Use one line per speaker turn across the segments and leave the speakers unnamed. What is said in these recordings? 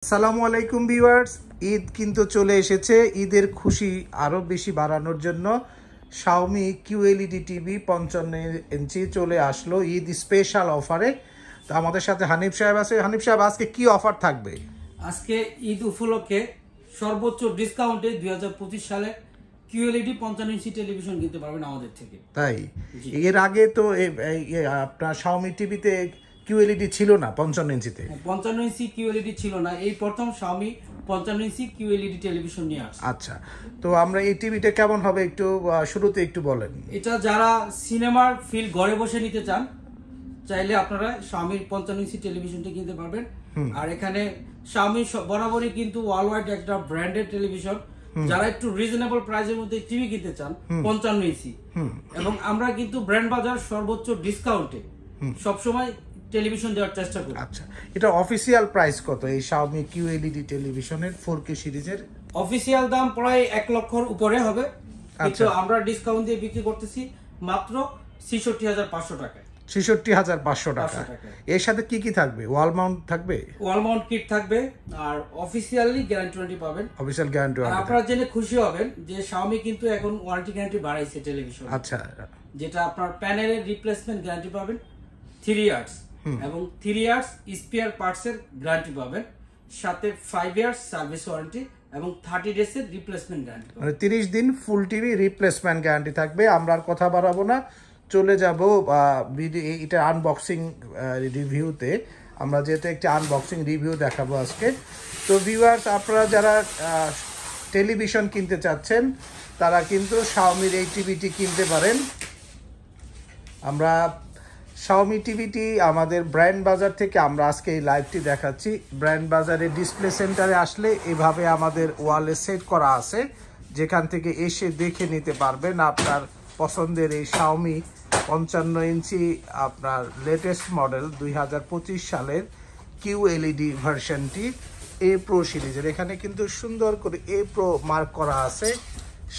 আসসালামু আলাইকুম ভিউয়ার্স, ঈদ কিন্তু চলে এসেছে। ঈদের খুশি আরও বেশি বাড়ানোর জন্য শাওমি কিউএলইডি টিভি 55 ইঞ্চি চলে আসলো ঈদ স্পেশাল অফারে। তো আমাদের সাথে হানিফ সাহেব আছে। হানিফ সাহেব, আজকে কি অফার থাকবে?
আজকে ঈদ উপলক্ষে সর্বোচ্চ ডিসকাউন্টে 2025 সালে কিউএলইডি 55 ইঞ্চি টেলিভিশন কিনতে পারবেন আমাদের থেকে।
তাই এর আগে তো আপনার শাওমি টিভিতে কিউএলইডি ছিল না 55 ইঞ্চিতে।
55 ইঞ্চি কিউএলইডি ছিল না, এই প্রথম শাওমি 55 ইঞ্চি কিউএলইডি টেলিভিশন নিয়ে আসছে।
আচ্ছা, তো আমরা এই টিভিটা কেমন হবে একটু শুরুতে একটু বলেন।
এটা যারা সিনেমার ফিল ঘরে বসে নিতে চান, চাইলে আপনারা শাওমির 55 ইঞ্চি টেলিভিশনটা কিনতে পারবেন। আর এখানে শাওমি বরাবরই কিন্তু ওয়ার্ল্ড ওয়াইড একটা ব্র্যান্ডেড টেলিভিশন। যারা একটু রিজনেবল প্রাইসের মধ্যে টিভি কিনতে চান 55 ইঞ্চি, এবং আমরা কিন্তু ব্র্যান্ড বাজার সর্বোচ্চ ডিসকাউন্টে সবসময় টেলিভিশন দেওয়ার চেষ্টা করি।
আচ্ছা, এটা অফিসিয়াল প্রাইস কত এই শাওমি কিউএলইডি টেলিভিশনের 4K সিরিজের?
অফিসিয়াল দাম প্রায় 1 লক্ষর উপরে হবে, কিন্তু আমরা ডিসকাউন্ট দিয়ে বিক্রি করতেছি মাত্র ৬৬,৫০০ টাকায়।
৬৬,৫০০ টাকা। এর সাথে কি কি থাকবে? ওয়াল মাউন্ট থাকবে,
ওয়াল মাউন্ট কিট থাকবে, আর অফিসিয়ালি গ্যারান্টি ওয়ারেন্টি পাবেন।
Official guarantee warranty.
আপনারা জেনে খুশি হবেন যে শাওমি কিন্তু এখন ওয়ারেন্টি গ্যারান্টি বাড়াইছে টেলিভিশন।
আচ্ছা,
যেটা আপনার প্যানেলের রিপ্লেসমেন্ট গ্যারান্টি পাবেন 3 ইয়ার্স, এবং 3 ইয়ার্স স্পেয়ার পার্টস এর গ্যারান্টি পাবেন, সাথে 5 ইয়ার্স সার্ভিস ওয়ারেন্টি এবং 30 ডেজ এর রিপ্লেসমেন্ট গ্যারান্টি।
মানে 30 দিন ফুল টিভি রিপ্লেসমেন্ট গ্যারান্টি থাকবে। আমরা আর কথা বাড়াবো না, চলে যাব এটা আনবক্সিং রিভিউতে। আমরা যেহেতু একটি আনবক্সিং রিভিউ দেখাবো আজকে। তো ভিউয়ার্স, আপনারা যারা টেলিভিশন কিনতে চাচ্ছেন তারা কিন্তু শাওমির এই টিভিটি কিনতে পারেন। আমরা শাওমি টিভিটি আমাদের ব্র্যান্ড বাজার থেকে আমরা আজকে এই লাইভটি দেখাচ্ছি। ব্র্যান্ড বাজারে ডিসপ্লে সেন্টারে আসলে এভাবে আমাদের ওয়ালে সেট করা আছে, যেখান থেকে এসে দেখে নিতে পারবেন আপনার পছন্দের এই শাওমি 55 ইঞ্চি আপনার লেটেস্ট মডেল 2025 সালের কিউএলইডি ভার্সনটি এ প্রো সিরিজের। এখানে কিন্তু সুন্দর করে এ প্রো মার্ক করা আছে,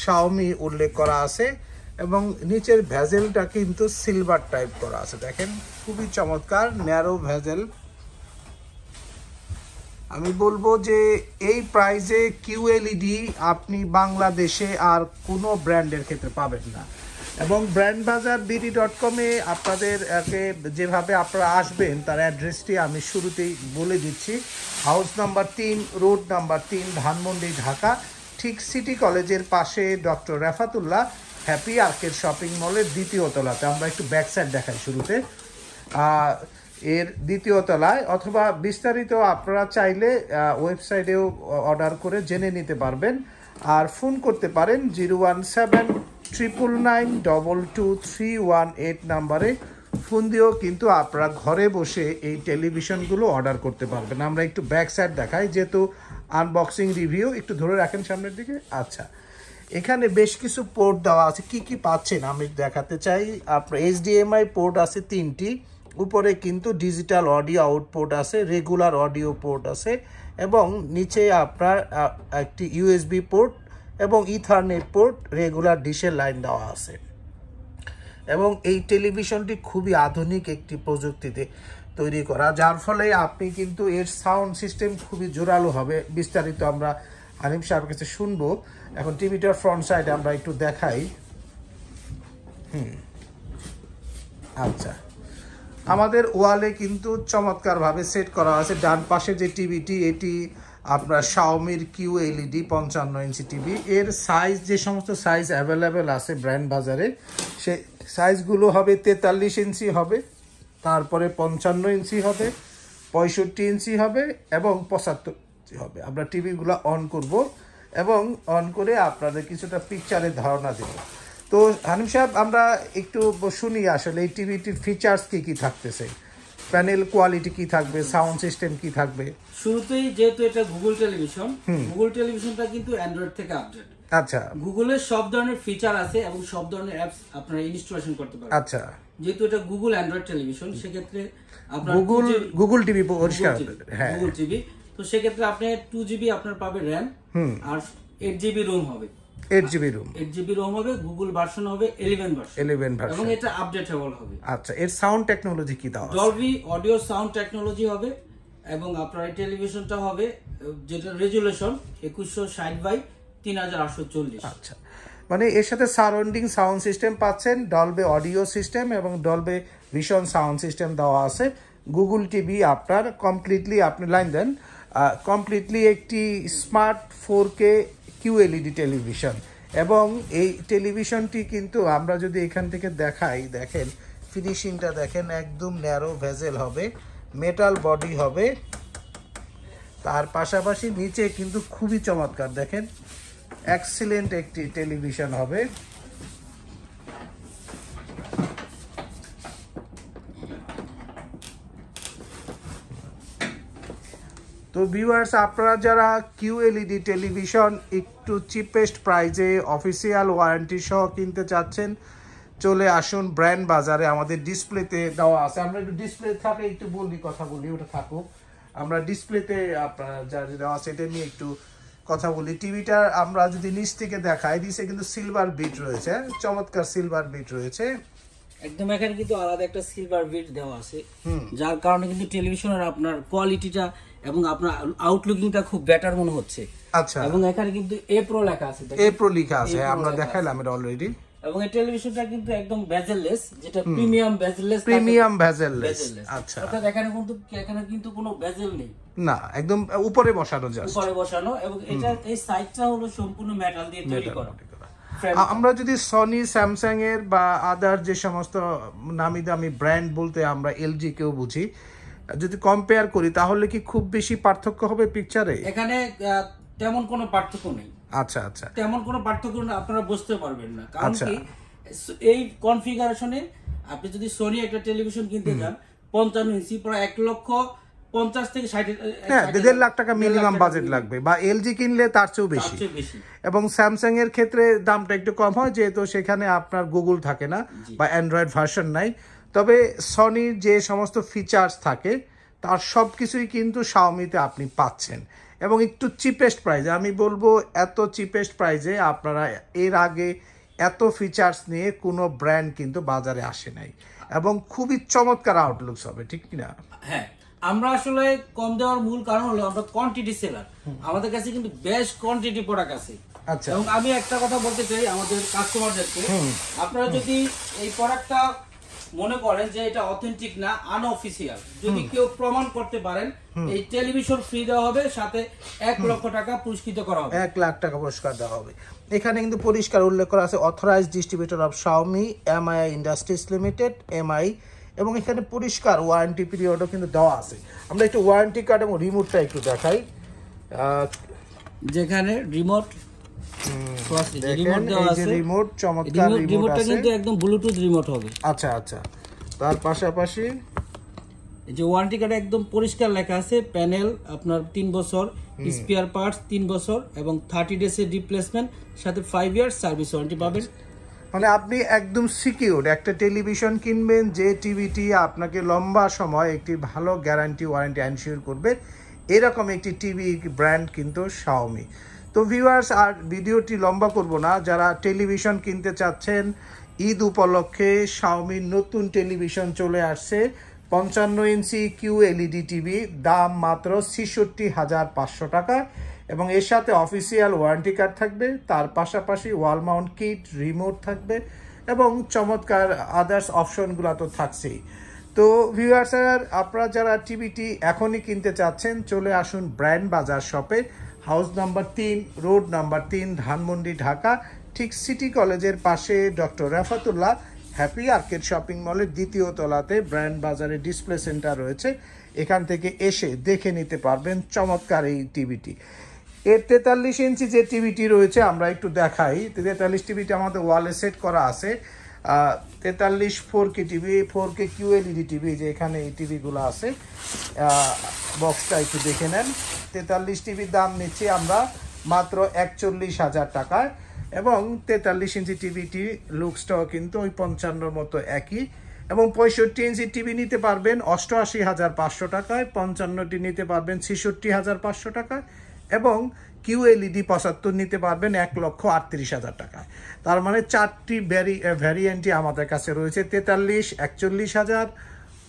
শাওমি উল্লেখ করা আছে, এবং নিচের ভেজেলটা কিন্তু সিলভার টাইপ করা আছে। দেখেন, খুবই চমৎকার ন্যারো ভেজেল। আমি বলবো যে এই প্রাইসে কিউএলইডি আপনি বাংলাদেশে আর কোনো ব্র্যান্ডের ক্ষেত্রে পাবেন না। এবং ব্র্যান্ড বাজার BD.com-এ আপনাদের যেভাবে আপনারা আসবেন তার অ্যাড্রেসটি আমি শুরুতেই বলে দিচ্ছি। House number 3, road number 3, Dhanmondi, Dhaka. ঠিক সিটি কলেজের পাশে doctor Refatullah happy arcade shopping মলের 2য় তলাতে। আমরা একটু ব্যাক সাইড দেখাই শুরুতে। এর 2য় তলায়, অথবা বিস্তারিত আপনারা চাইলে ওয়েবসাইটেও অর্ডার করে জেনে নিতে পারবেন। আর ফোন করতে পারেন 017-999-22318 নাম্বারে। ফোন দিয়েও কিন্তু আপনারা ঘরে বসে এই টেলিভিশনগুলো অর্ডার করতে পারবেন। আমরা একটু ব্যাক সাইড দেখাই, যেহেতু আনবক্সিং রিভিউ। একটু ধরে রাখেন সামনের দিকে। আচ্ছা, এখানে বেশ কিছু পোর্ট দেওয়া আছে। কি কি পাচ্ছেন আমি দেখাতে চাই। আপনার HDMI পোর্ট আছে 3টি, উপরে কিন্তু ডিজিটাল অডিও আউটপুট আছে, রেগুলার অডিও পোর্ট আছে, এবং নিচে আপনার একটি USB পোর্ট এবং ইথারনেট পোর্ট, রেগুলার ডিশের লাইন দেওয়া আছে। এবং এই টেলিভিশনটি খুবই আধুনিক একটি প্রযুক্তিতে তৈরি করা, যার ফলে আপনি কিন্তু এর সাউন্ড সিস্টেম খুবই জোরালো হবে। বিস্তারিত আমরা হানিফ সাহেবের কাছে শুনবো। এখন টিভিটার ফ্রন্ট সাইডে আমরা একটু দেখাই। আচ্ছা, আমাদের ওয়ালে কিন্তু চমৎকারভাবে সেট করা আছে। ডান পাশে যে টিভিটি, এটি আপনার শাওমির কিউএলইডি 55 ইঞ্চি টিভি। এর সাইজ, যে সমস্ত সাইজ অ্যাভেলেবেল আছে ব্র্যান্ড বাজারে, সে সাইজগুলো হবে 43 ইঞ্চি হবে, তারপরে 55 ইঞ্চি হবে, 65 ইঞ্চি হবে, এবং 75 ইঞ্চি হবে। আমরা টিভিগুলো অন করব এবং অন করে আপনাদের কিছুটা পিকচারের ধারণা দেব। তো হানিফ সাহেব, আমরা একটু শুনি আসলে এই টিভিটির ফিচার্স কি কি থাকতেছে, প্যানেল কোয়ালিটি কি থাকবে, সাউন্ড সিস্টেম কি থাকবে।
শুরুতেই যেহেতু এটা গুগল টেলিভিশন, গুগল টেলিভিশনটা কিন্তু অ্যান্ড্রয়েড থেকে আপডেট।
আচ্ছা,
গুগলের সব ধরনের ফিচার আছে এবং সব ধরনের অ্যাপস আপনারা ইনস্টলেশন করতে পারবেন।
আচ্ছা,
যেহেতু এটা গুগল অ্যান্ড্রয়েড টেলিভিশন, সেক্ষেত্রে আপনার
গুগল টিভি পরিষ্কার, হ্যাঁ
গুগল টিভি। তো সেক্ষেত্রে আপনি 2GB আপনার পাবে র্যাম, আর 8GB রোম হবে।
8GB
রোম হবে, গুগল ভার্সন হবে 11 ভার্সন, এবং এটা আপডেটেবল হবে।
আচ্ছা, এর সাউন্ড টেকনোলজি কি দাও?
ডলবি অডিও সাউন্ড টেকনোলজি হবে, এবং আপনার এই টেলিভিশনটা হবে যেটা রেজুলেশন 2160/3840।
আচ্ছা, মানে এর সাথে সারাউন্ডিং সাউন্ড সিস্টেম পাচ্ছেন, ডলবে অডিও সিস্টেম এবং ডলবে ভিশন সাউন্ড সিস্টেম দেওয়া আছে। গুগল টিভি আপনার কমপ্লিটলি, আপনি লাইন দেন, কমপ্লিটলি একটি স্মার্ট 4K QLED টেলিভিশন। এবং এই টেলিভিশনটি কিন্তু আমরা যদি এখান থেকে দেখাই, দেখেন ফিনিশিংটা দেখেন, একদম ন্যারো ভেজেল হবে, মেটাল বডি হবে, তার পাশাপাশি নিচে কিন্তু খুবই চমৎকার, দেখেন এক্সিলেন্ট একটি টেলিভিশন হবে। তো ভিউয়ার্স, আপনারা যারা QLED টেলিভিশন একটু চিপেস্ট প্রাইজে অফিসিয়াল ওয়ারেন্টি সহ কিনতে চাচ্ছেন, চলে আসুন ব্র্যান্ড বাজারে। আমাদের ডিসপ্লেতে দেওয়া আছে, আমরা একটু ডিসপ্লে থাকে একটু কথা বলি, ওটা থাকুক। আমরা ডিসপ্লেতে আপনার যা দেওয়া আছে এটা নিয়ে একটু কথা বলি। টিভিটা আমরা যদি নিচ থেকে দেখাই, নিচে কিন্তু সিলভার বিট রয়েছে, চমৎকার সিলভার বিট রয়েছে
একদম। এখানে কিন্তু আলাদা একটা সিলভার বিট দেওয়া আছে, যার কারণে কিন্তু টেলিভিশনের আপনার কোয়ালিটিটা এবং আপনার আউটলুকিংটা খুব বেটার মনে হচ্ছে।
আচ্ছা,
এবং এখানে কিন্তু এ প্রো লেখা আছে,
এ প্রো লেখা আছে, আমরা দেখাইলাম এটা অলরেডি।
এবং এই টেলিভিশনটা কিন্তু একদম বেজেললেস, যেটা
প্রিমিয়াম বেজেললেস। আচ্ছা,
অর্থাৎ এখানে কিন্তু কোনো বেজেল নেই,
না, একদম উপরে বসানো, জাস্ট
উপরে বসানো। এবং এটা এই সাইডটা হলো সম্পূর্ণ মেটাল দিয়ে তৈরি করা।
আমরা যদি সনি, স্যামসাং এর বা আদার যে সমস্ত নামি দামি ব্র্যান্ড বলতে আমরা LG কেও বুঝি, যদি কম্পেয়ার করি তাহলে কি খুব বেশি পার্থক্য হবে পিকচারে?
এখানে তেমন কোনো পার্থক্য নেই।
আচ্ছা আচ্ছা,
তেমন কোনো পার্থক্য আপনারা বুঝতে পারবেন না, কারণ কি এই কনফিগারেশনে আপনি যদি সোনি একটা টেলিভিশন কিনতে যান 55 ইঞ্চি, প্রায় 1,50,000 থেকে 60,
হ্যাঁ 1.5 লাখ টাকা মিনিমাম বাজেট লাগবে, বা LG কিনলে তার চেয়েও বেশি। এবং স্যামসাং এর ক্ষেত্রে দামটা একটু কম হয়, যেহেতু সেখানে আপনার গুগল থাকে না বা অ্যান্ড্রয়েড ভার্সন নাই। তবে সনির যে সমস্ত ফিচার্স থাকে তার সব কিছুই কিন্তু শাওমিতে আপনি পাচ্ছেন, এবং একটু চিপেস্ট প্রাইজে। আমি বলবো এত চিপেস্ট প্রাইজে আপনারা এর আগে এত ফিচার্স নিয়ে কোনো ব্র্যান্ড কিন্তু বাজারে আসে নাই, এবং খুবই চমৎকার আউটলুকস হবে, ঠিক কিনা?
হ্যাঁ, আমরা আসলে কম দেওয়ার মূল কারণ হলো আমরা কোয়ান্টিটি সেলার, আমাদের কাছে কিন্তু বেশ কোয়ান্টিটি প্রোডাক্ট আছে।
আচ্ছা,
এবং আমি একটা কথা বলতে চাই আমাদের কাস্টমারদেরকে, আপনারা যদি এই প্রোডাক্টটা মনে করেন যে এটা অথেন্টিক না, আনঅফিসিয়াল, যদি কেউ প্রমাণ করতে পারেন, এই টেলিভিশন ফ্রি দেওয়া হবে, সাথে 1 লক্ষ টাকা পুরস্কৃত করা হবে,
1 লাখ টাকা পুরস্কার দেওয়া হবে। এখানে কিন্তু পরিষ্কার উল্লেখ করা আছে authorised distributor of Xiaomi MI industries limited, MI, এবং এখানে পরিষ্কার ওয়ারেন্টি পিরিয়ডও কিন্তু দেওয়া আছে। আমরা একটু ওয়ারেন্টি কার্ড এবং রিমোটটা একটু দেখাই,
যেখানে রিমোট
রিমোট চমৎকার রিমোট আছে,
কিন্তু একদম ব্লুটুথ রিমোট হবে।
আচ্ছা আচ্ছা, তার পাশাপাশি
এই যে ওয়ারেন্টি কার্ডে একদম পরিষ্কার লেখা আছে, প্যানেল আপনার 3 বছর, স্পেয়ার পার্টস 3 বছর এবং 30 ডেজ এর রিপ্লেসমেন্ট, সাথে 5 ইয়ার্স সার্ভিস ওয়ারেন্টি পাবেন।
মানে আপনি একদম সিকিউর একটা টেলিভিশন কিনবেন, যে টিভিটি আপনাকে লম্বা সময় একটি ভালো গ্যারান্টি ওয়ারেন্টি এনশিওর করবে, এরকম একটি টিভি ব্র্যান্ড কিন্তু শাওমি। তো ভিউয়ার্স, আর ভিডিওটি লম্বা করব না, যারা টেলিভিশন কিনতে চাচ্ছেন ঈদ উপলক্ষে শাওমির নতুন টেলিভিশন চলে আসছে, 55 ইঞ্চি QLED টিভি, দাম মাত্র 66,500 টাকা, এবং এর সাথে অফিসিয়াল ওয়ারেন্টি কার্ড থাকবে, তার পাশাপাশি ওয়াল মাউন্ট কিট, রিমোট থাকবে, এবং চমৎকার আদার্স অপশনগুলো তো থাকছেই। তো ভিউয়ার্স, আপনারা যারা টিভিটি এখনই কিনতে চাচ্ছেন, চলে আসুন ব্র্যান্ড বাজার শপে, house number 3, road number 3, Dhanmondi, Dhaka, ঠিক সিটি কলেজের পাশে doctor Rafatullah happy arcade shopping মলের 2য় তলাতে ব্র্যান্ড বাজারে ডিসপ্লে সেন্টার রয়েছে। এখান থেকে এসে দেখে নিতে পারবেন চমৎকার এই টিভিটি। এর 43 ইঞ্চি যে টিভিটি রয়েছে আমরা একটু দেখাই। 43 টিভিটি আমাদের ওয়ালে সেট করা আছে। 43 4K TV, 4K QLED TV, যে এখানে এই টিভিগুলো আছে, বক্সটা একটু দেখে নেন। 43 টিভির দাম নিচ্ছি আমরা মাত্র 41,000 টাকায়, এবং 43 ইঞ্চি টিভিটি লুকসটাও কিন্তু ওই 55 মতো একই, এবং 65 ইঞ্চি টিভি নিতে পারবেন 88,500 টাকায়, 55টি নিতে পারবেন 66,500 টাকায়, এবং QLED 75 নিতে পারবেন 1,38,000 টাকায়। তার মানে 4টি ভ্যারিয়েন্টই আমাদের কাছে রয়েছে। 43 41,000,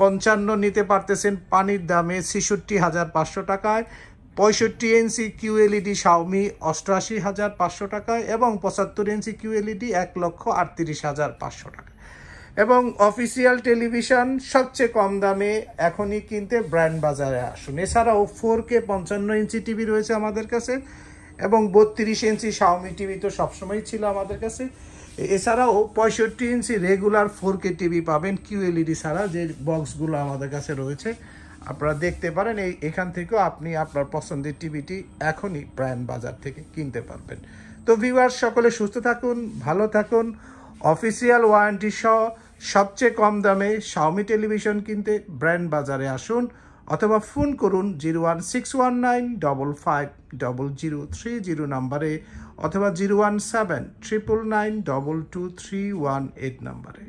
55 নিতে পারতেছেন পানির দামে 66,500 টাকায়, 65 ইঞ্চি কিউএলইডি শাওমি 88,500 টাকায় এবং 75 ইঞ্চি কিউএলইডি 1,38,500 টাকা। এবং অফিসিয়াল টেলিভিশন সবচেয়ে কম দামে এখনই কিনতে ব্র্যান্ড বাজারে আসুন। এছাড়াও 4K 55 ইঞ্চি টিভি রয়েছে আমাদের কাছে এবং 32 ইঞ্চি শাওমি টিভি তো সবসময় ছিল আমাদের কাছে। এছাড়াও 65 ইঞ্চি রেগুলার 4K টিভি পাবেন কিউএলইডি ছাড়া, যে বক্সগুলো আমাদের কাছে রয়েছে আপনারা দেখতে পারেন। এখান থেকেও আপনি আপনার পছন্দের টিভিটি এখনই ব্র্যান্ড বাজার থেকে কিনতে পারবেন। তো ভিউয়ার্স, সকলে সুস্থ থাকুন, ভালো থাকুন। অফিসিয়াল ওয়ারেন্টি সহ সবচেয়ে কম দামে শাওমি টেলিভিশন কিনতে ব্র্যান্ড বাজারে আসুন অথবা ফোন করুন 01619550030 নাম্বারে অথবা 01799922318 নাম্বারে।